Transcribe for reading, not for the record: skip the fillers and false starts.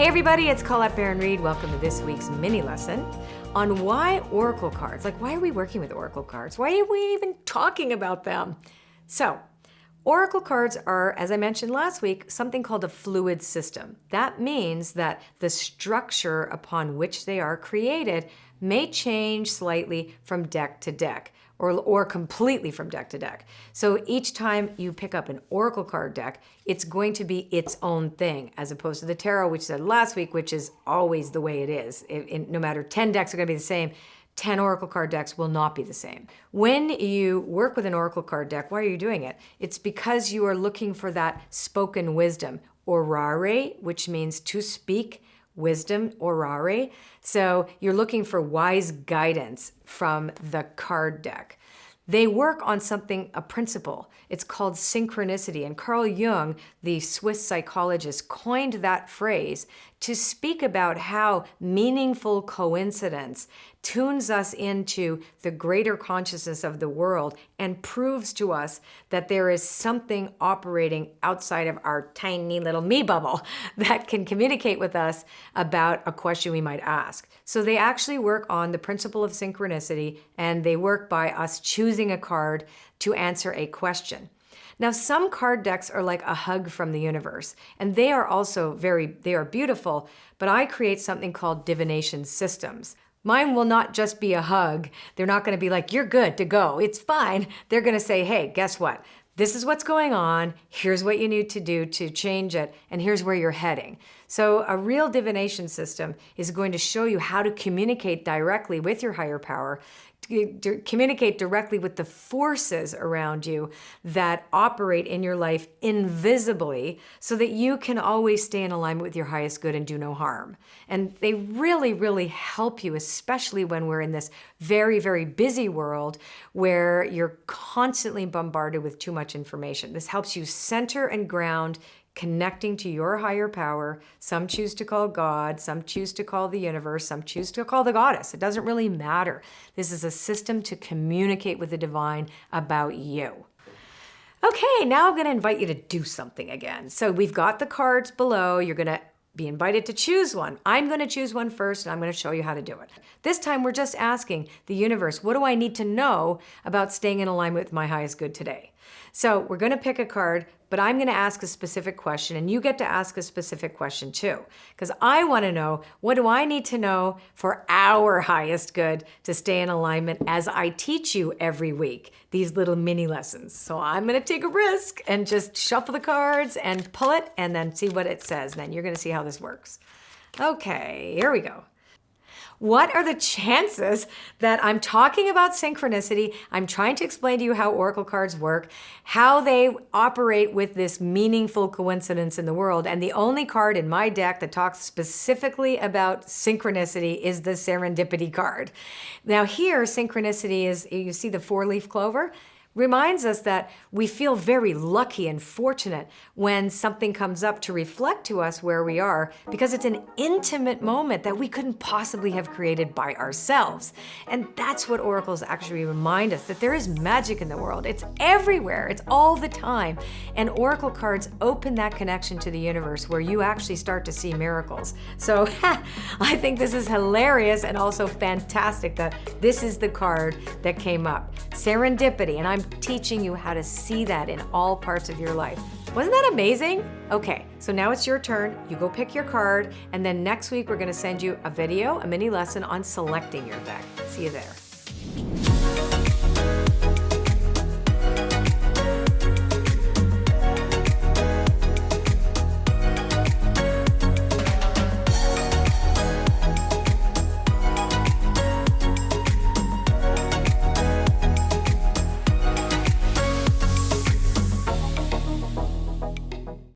Hey everybody, it's Colette Baron-Reid. Welcome to this week's mini lesson on why Oracle cards. Like, why are we working with Oracle cards? Why are we even talking about them? So, Oracle cards are, as I mentioned last week, something called a fluid system. That means that the structure upon which they are created may change slightly from deck to deck, or completely from deck to deck. So each time you pick up an Oracle card deck, it's going to be its own thing, as opposed to the tarot, which said last week, which is always the way it is. No matter 10 decks are going to be the same, 10 Oracle card decks will not be the same. When you work with an Oracle card deck, why are you doing it? It's because you are looking for that spoken wisdom, orare, which means to speak, wisdom, orare. So you're looking for wise guidance from the card deck. They work on something, a principle. It's called synchronicity. And Carl Jung, the Swiss psychologist, coined that phrase to speak about how meaningful coincidence tunes us into the greater consciousness of the world and proves to us that there is something operating outside of our tiny little me bubble that can communicate with us about a question we might ask. So they actually work on the principle of synchronicity, and they work by us choosing a card to answer a question. Now, some card decks are like a hug from the universe, and they are also they are beautiful, but I create something called divination systems. Mine will not just be a hug. They're not going to be like, you're good to go, it's fine. They're going to say, hey, guess what? This is what's going on. Here's what you need to do to change it, and here's where you're heading. So a real divination system is going to show you how to communicate directly with your higher power, to communicate directly with the forces around you that operate in your life invisibly, so that you can always stay in alignment with your highest good and do no harm. And they really, really help you, especially when we're in this very, very busy world where you're constantly bombarded with too much information. This helps you center and ground, connecting to your higher power. Some choose to call God, some choose to call the universe, some choose to call the goddess. It doesn't really matter. This is a system to communicate with the divine about you. Okay, now I'm going to invite you to do something again. So we've got the cards below. You're going to be invited to choose one. I'm going to choose one first, and I'm going to show you how to do it. This time, we're just asking the universe, what do I need to know about staying in alignment with my highest good today? So we're going to pick a card, but I'm going to ask a specific question, and you get to ask a specific question too, because I want to know, what do I need to know for our highest good to stay in alignment as I teach you every week these little mini lessons. So I'm going to take a risk and just shuffle the cards and pull it and then see what it says. And then you're going to see how this works. Okay, here we go. What are the chances that I'm talking about synchronicity? I'm trying to explain to you how Oracle cards work, how they operate with this meaningful coincidence in the world. And the only card in my deck that talks specifically about synchronicity is the serendipity card. Now here, synchronicity is, you see the 4-leaf clover? Reminds us that we feel very lucky and fortunate when something comes up to reflect to us where we are, because it's an intimate moment that we couldn't possibly have created by ourselves. And that's what oracles actually remind us, that there is magic in the world. It's everywhere. It's all the time. And oracle cards open that connection to the universe where you actually start to see miracles. So I think this is hilarious and also fantastic that this is the card that came up. Serendipity. And I'm teaching you how to see that in all parts of your life. Wasn't that amazing? Okay, so now it's your turn. You go pick your card, and then next week we're going to send you a video, a mini lesson on selecting your deck. See you there.